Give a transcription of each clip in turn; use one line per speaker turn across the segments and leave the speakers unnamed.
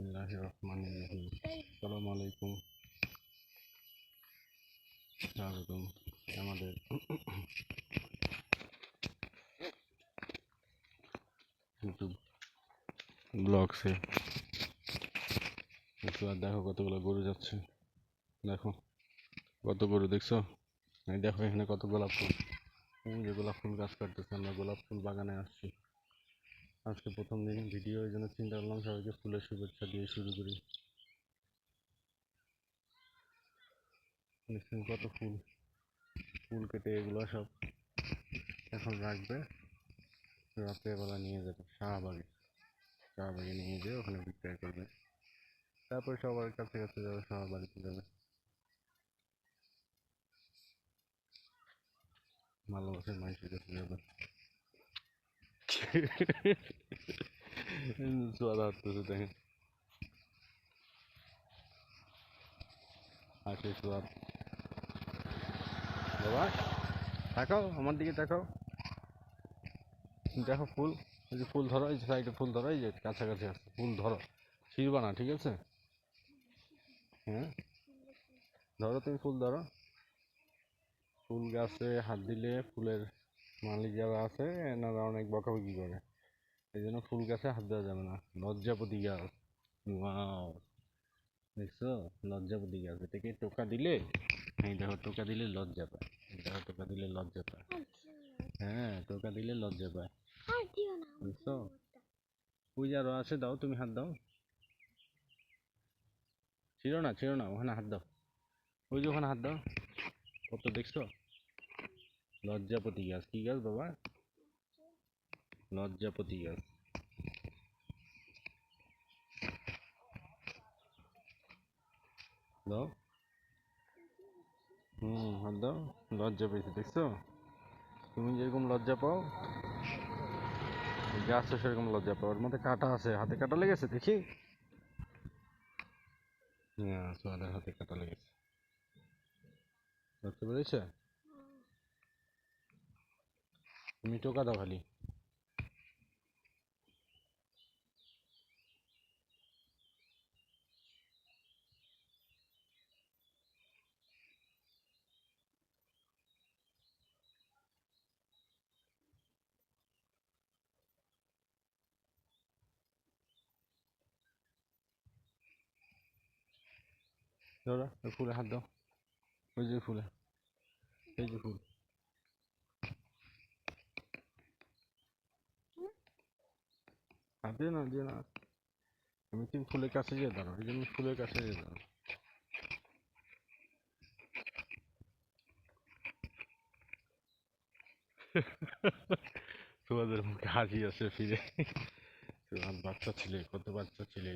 বিসমিল্লাহির রহমানির রহিম। আসসালামু আলাইকুম, স্বাগতম আমাদের ইউটিউব ব্লগসে। একটু আর দেখো কতগুলো গরু যাচ্ছে, দেখো কত গরু দেখছো। এই দেখো এখানে কত গোলাপ ফুল, যে গোলাপ ফুল গাছ কাটতেছে। আমরা গোলাপ ফুল বাগানে আসছি আজকে প্রথম দিন ভিডিও, এই জন্য চিন্তা করলাম সবাইকে ফুলের শুভেচ্ছা দিয়ে শুরু করি। দেখছেন কত ফুল, ফুল কেটে এগুলো সব এখন রাখবে, রাত্রেবেলা নিয়ে যাবে শাহবাগে নিয়ে যেয়ে ওখানে বিক্রয় করবে। তারপর সবার কাছে কাছে যাবে, সবার বাড়িতে যাবে, ভালোবাসার মানুষের কাছে যাবে। সোয়াদা হচ্ছে দেখেন, আসে সোয়াদ। বাবা তাকাও, আমার দিকে তাকাও, দেখো ফুল, এই যে ফুল ধরো, এই যে সাইডে ফুল ধরো, এই যে কাছাকাছি আছে ফুল ধরো, ছিড়বা না, ঠিক আছে? হ্যাঁ ধরো, তুমি ফুল ধরো। ফুল গাছে হাত দিলে ফুলের মালিক যারা আছে এনারা অনেক বকাবকি করে, এই জন্য ফুল গাছে হাত দেওয়া যাবে না। লজ্জাপতি গাছ, ওয়াও দেখছো, লজ্জাপতি গাছ, এটাকে টোকা দিলে, এই দেখো টোকা দিলে লজ্জা পায়, দেখো টোকা দিলে লজ্জা পায়। হ্যাঁ টোকা দিলে লজ্জা পায়, বুঝছো? ওই যে আরো আছে, দাও তুমি হাত দাও, ছিড়ো না, ওখানে হাত দাও, ওই যে ওখানে হাত দাও, কত দেখছো। লজ্জাপতি গাছ, কি গাছ বাবা? লজ্জাপতি গাছ। দাও, হাত দাও, লজ্জা পেয়েছে দেখছো। তুমি যেরকম লজ্জা পাও গাছও সেরকম লজ্জা পাও। ওর মধ্যে কাঁটা আছে, হাতে কাঁটা লেগেছে দেখি। হ্যাঁ সোয়াদের হাতে কাঁটা লেগেছে, ধরতে পেরেছে। তুমি টোকা দাও খালি। ধরো ওই ফুলে হাত দাও, ওই যে ফুলে, এই যে ফুল। হাত দিয়ে না, দিয়ে না, তুমি কি ফুলের কাছে যেয়ে দাঁড়াও, এই জন্য ফুলের কাছে যেয়ে দাঁড়াও। তোমাদের মুখে হাসি আসে ফিরে, তোমার বাচ্চা ছেলে, কত বাচ্চা ছেলে,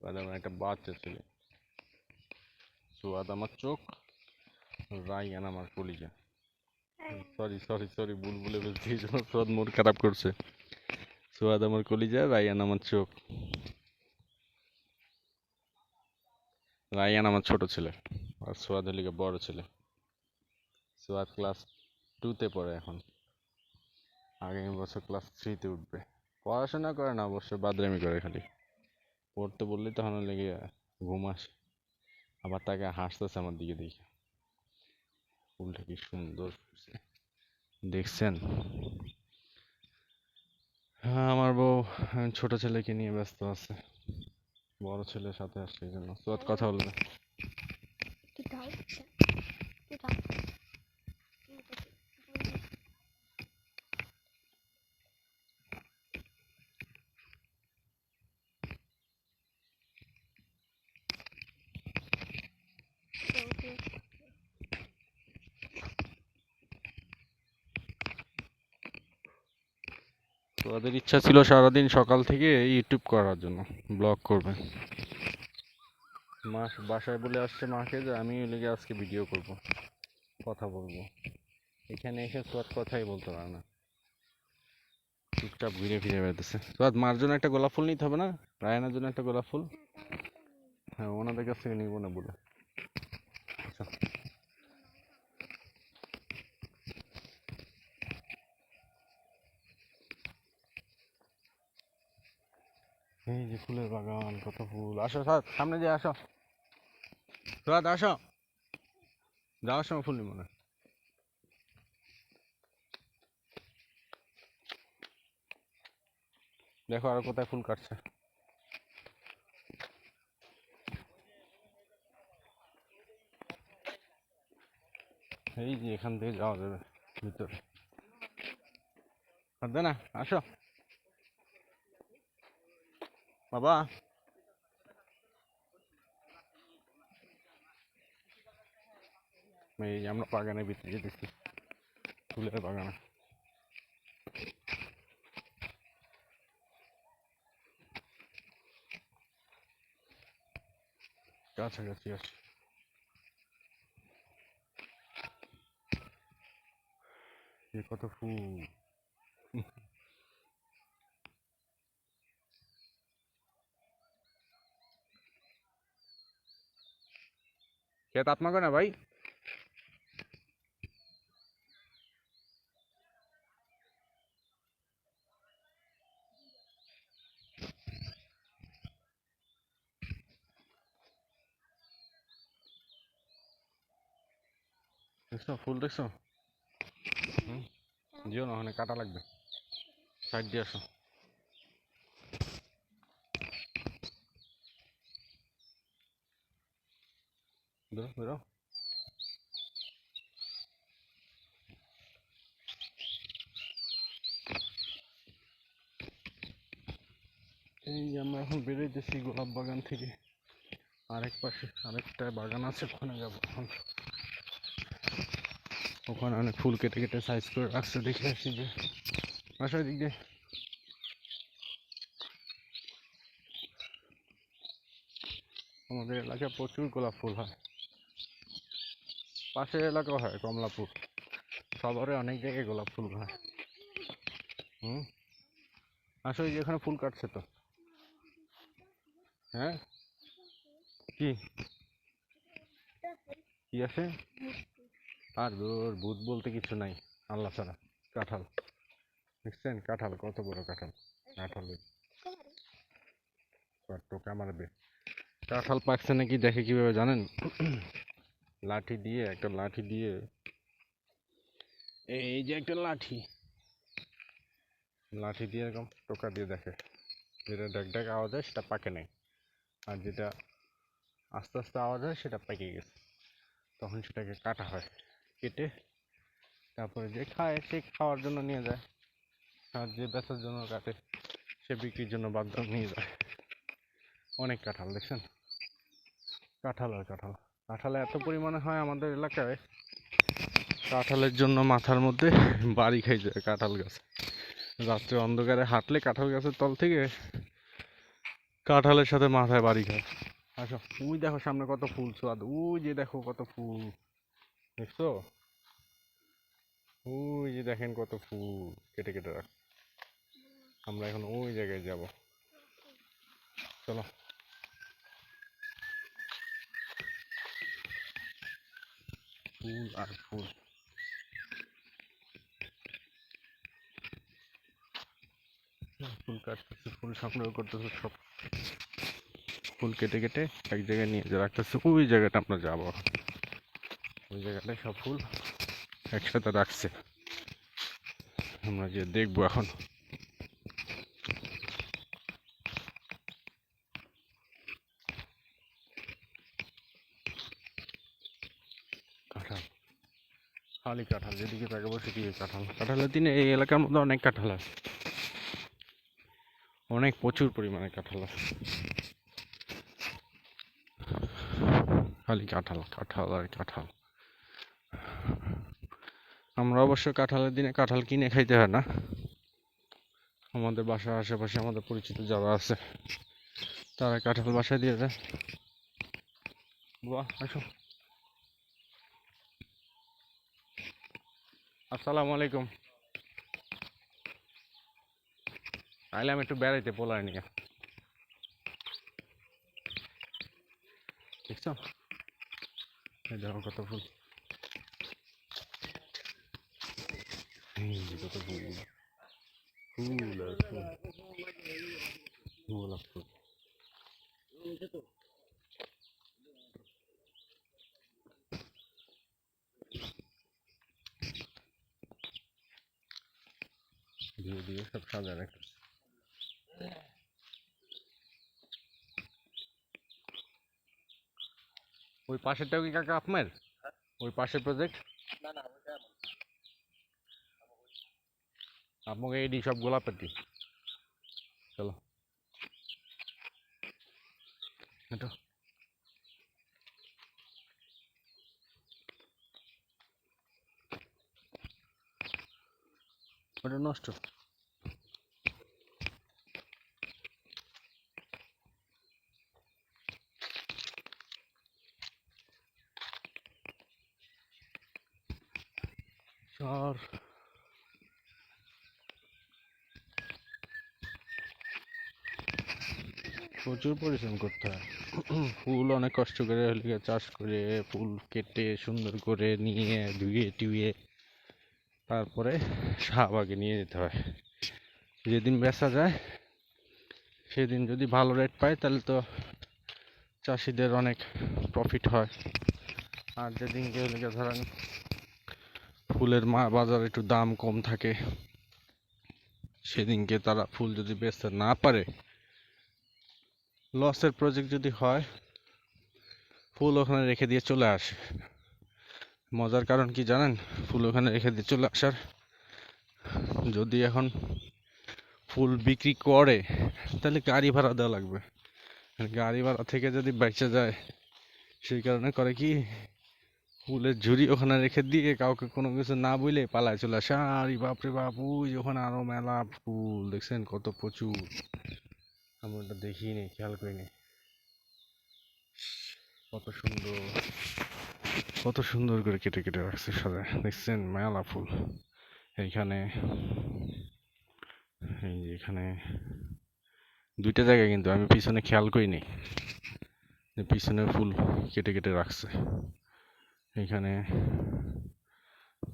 আমার একটা বাচ্চা ছেলে। সোয়াদ আমার চোখ, রায়হান আমার কলিজা। সরি সরি সরি, বুলবুলে বলছি, এই জন্য সোয়াদ মুড খারাপ করছে। সোয়াদ আমার কলিজা, রায়হান আমার চোখ। রায়হান আমার ছোট ছেলে, আর সোয়াদ হলিকে বড় ছেলে। সোয়াদ ক্লাস 2-তে পড়ে এখন, আগামী বছর ক্লাস 3-তে উঠবে। পড়াশোনা করে না অবশ্য, বাদরামি করে খালি। পড়তে বললেই তখন লেগে ঘুম আসে, আবার তাকে হাসতেছে আমার দিকে দেখে। ফুলটা কি সুন্দর ফুটছে দেখছেন। হ্যাঁ আমার বউ ছোট ছেলেকে নিয়ে ব্যস্ত আছে, বড় ছেলের সাথে আসছে, এই জন্য সোয়াদ কথা বলবে। তো ওদের ইচ্ছা ছিল সারাদিন সকাল থেকে ইউটিউব করার জন্য, ব্লগ করবে। মা বাসায় বলে আসছে মাকে যে আমি লেগে আজকে ভিডিও করব, কথা বলবো। এখানে এসে সোয়াদ কথাই বলতে পারে না, চুপচাপ ঘুরে ফিরে বেড়াতেছে। সোয়াদ মার জন্য একটা গোলাপ ফুল নিতে হবে না, রায়নার জন্য একটা গোলাপ ফুল। হ্যাঁ ওনাদের কাছ থেকে নিবো না বলে। আচ্ছা এই যে ফুলের বাগান, কত ফুল। আসো সাদ, সামনে দিয়ে আসো। সাদ আসো, যাওয়ার সময় ফুল মনে। দেখো আর কোথায় ফুল কাটছে। এই যে এখান থেকে যাওয়া যাবে ভিতরে। পারবে না, আসো বাবা। এই যে আমরা বাগানের ভিতরে যেতেছি, ফুলের বাগানে। কাছাকাছি আসি। কত ফুল। খেত আপনাকে না ভাই। দেখছো ফুল, দেখছো? জিও না, ওখানে কাটা লাগবে। সাইড দিয়ে আসো। বেরো বেরো। এই যে আমরা এখন বেরোইতেছি গোলাপ বাগান থেকে। আরেক পাশে আরেকটা বাগান আছে, ওখানে যাবো এখন। ওখানে অনেক ফুল কেটে কেটে সাইজ করে রাখছে, দেখে আসি যে। আসো এদিক দিয়ে। আমাদের এলাকায় প্রচুর গোলাপ ফুল হয়। পাশের এলাকাও হয়, কমলাপুর শহরে অনেক জায়গায় গোলাপ ফুল হয়। আসো, এই যে এখানে ফুল কাটছে তো। হ্যাঁ, কি কি আছে? আর ভূত বলতে কিছু নাই, আল্লাহ ছাড়া। কাঁঠাল দেখছেন? কাঁঠাল কত বড় কাঁঠাল। কাঁঠাল টোকা মারবে। কাঁঠাল পাকছে নাকি দেখে কিভাবে জানেন? লাঠি দিয়ে, একটা লাঠি দিয়ে, এই যে একটা লাঠি, লাঠি দিয়ে এরকম টোকা দিয়ে দেখে। যেটা ডাক ডাক আওয়াজ হয় সেটা পাকে নাই, আর যেটা আস্তে আস্তে আওয়াজ হয় সেটা পেকে গেছে। তখন সেটাকে কাটা হয়, কেটে তারপরে যে খায় সে খাওয়ার জন্য নিয়ে যায়, আর যে বেচার জন্য কাটে সে বিক্রির জন্য বাধ্য নিয়ে যায়। অনেক কাঁঠাল দেখছেন, কাঁঠাল আর কাঁঠাল। কাঁঠাল এত পরিমাণে হয় আমাদের এলাকায়, কাঁঠালের জন্য মাথার মধ্যে বাড়ি খাই যায় কাঁঠাল গাছ। রাত্রে অন্ধকারে হাঁটলে কাঁঠাল গাছের তল থেকে কাঁঠালের সাথে মাথায় বাড়ি খায়। আসো, ওই দেখো সামনে কত ফুল ছোঁয়াদ, ওই যে দেখো কত ফুল, দেখছো? ওই যে দেখেন কত ফুল কেটে কেটে রাখ। আমরা এখন ওই জায়গায় যাব, চলো। ফুল আর ফুল। ফুল কাটতেছে, ফুল সংগ্রহ করতেছে, সব ফুল কেটে কেটে এক জায়গায় নিয়ে যে রাখতেছে। ওই জায়গাটা আমরা যাবো, ওই জায়গাটায় সব ফুল একসাথে রাখছে, আমরা যে দেখবো এখন। কাঁঠাল, খালি কাঁঠাল, যেদিকে তাকাবো সেদিকে কাঁঠাল। কাঁঠালের দিনে এই এলাকার মধ্যে অনেক কাঁঠাল আছে, অনেক প্রচুর পরিমাণে কাঁঠাল আছে। খালি কাঁঠাল, কাঁঠাল আর কাঁঠাল। আমরা অবশ্য কাঁঠালের দিনে কাঁঠাল কিনে খাইতে হয় না, আমাদের বাসার আশেপাশে আমাদের পরিচিত যারা আছে তারা কাঁঠাল বাসায় দিয়ে দেয়। বাহ, আসো। আসসালামু আলাইকুম। আইলাম একটু বেড়াইতে পোলার নিয়ে, দেখছো? এই দেখো কত ফুল, কত ফুল, ফুল আর ফুল। গোলাপ ফুল দিয়ে দিয়ে সব সাজায় রাখছে। ওই পাশেরটাও কি কাকা আপনার? ওই পাশের প্রজেক্ট? আপনাকে এডি সব গোলাপের চলো এটা ওটা নষ্ট। আর প্রচুর পরিশ্রম করতে হয়। ফুল অনেক কষ্ট করে হলে চাষ করে ফুল কেটে সুন্দর করে নিয়ে ধুয়ে টুয়ে তারপরে শাহবাগে নিয়ে যেতে হয়। যেদিন বেচা যায় সেদিন যদি ভালো রেট পায় তাহলে তো চাষিদের অনেক প্রফিট হয়। আর যেদিনকে হলে ধরেন ফুলের বাজার একটু দাম কম থাকে সেদিনকে তারা ফুল যদি বেচতে না পারে, লসের প্রজেক্ট যদি হয়, ফুল ওখানে রেখে দিয়ে চলে আসে। মজার কারণ কি জানেন? ফুল ওখানে রেখে দিয়ে চলে আসার, যদি এখন ফুল বিক্রি করে তাহলে গাড়ি ভাড়া দেওয়া লাগবে। গাড়ি ভাড়া থেকে যদি বেঁচে যায়, সেই কারণে করে কি ফুলের ঝুড়ি ওখানে রেখে দিয়ে কাউকে কোনো কিছু না বলে পালায় চলে আসে। আরে বাপরে বাপ, ওই ওখানে আরো মেলা ফুল দেখছেন, কত প্রচুর। আমি ওটা দেখিনি, খেয়াল করিনি। কত সুন্দর, কত সুন্দর করে কেটে কেটে রাখছে সাজায়, দেখছেন মেলা ফুল। এইখানে এই যে এখানে দুইটা জায়গায়, কিন্তু আমি পিছনে খেয়াল করিনি যে পিছনে ফুল কেটে কেটে রাখছে। এখানে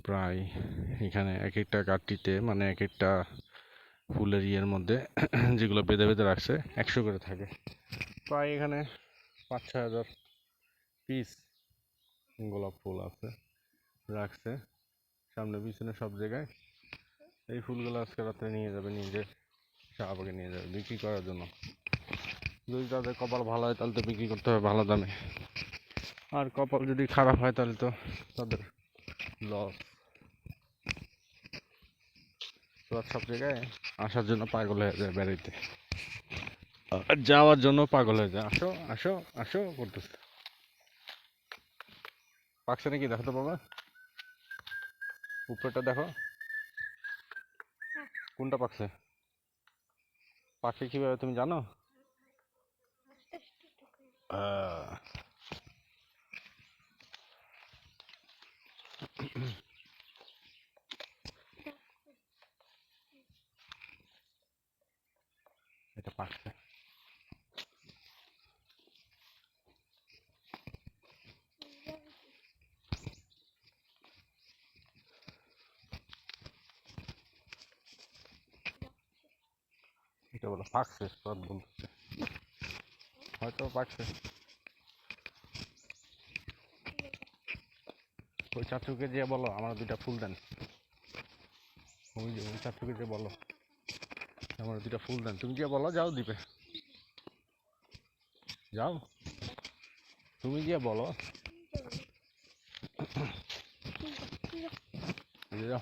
প্রায় এখানে এক একটা কাঠিতে মানে এক একটা ফুলের ইয়ের মধ্যে যেগুলো বেঁধে বেঁধে রাখছে 100 করে থাকে। প্রায় এখানে 5-6 হাজার পিস গোলাপ ফুল আছে, রাখছে সামনে পিছনে সব জায়গায়। এই ফুলগুলো আজকে রাত্রে নিয়ে যাবে, নিজে শাহবাগে নিয়ে যাবে বিক্রি করার জন্য। যদি তাদের কপাল ভালো হয় তাহলে তো বিক্রি করতে হবে ভালো দামে, আর কপাল যদি খারাপ হয় তাহলে তো তাদের লস। তোরা সব জায়গায় আসার জন্য পাগল হয়ে যায়, বেড়াইতে যাওয়ার জন্য পাগল হয়ে যায়, আসো আসো আসো করতেছে। পাকছে নাকি দেখো তো বাবা, উপরেটা দেখো কোনটা পাকছে। পাখি কিভাবে তুমি জানো? এটা পাকছে। এটা বলো পাকছে, সব বলতেছে হয়তো পাকছে। ওই চাচুকে যে বলো আমার 2টা ফুল দেন, ওই যে ওই চাচুকে যে বলো আমার 2টা ফুল দেন, তুমি যে বলো যাও দিবে, যাও তুমি গিয়ে বলো, যাও।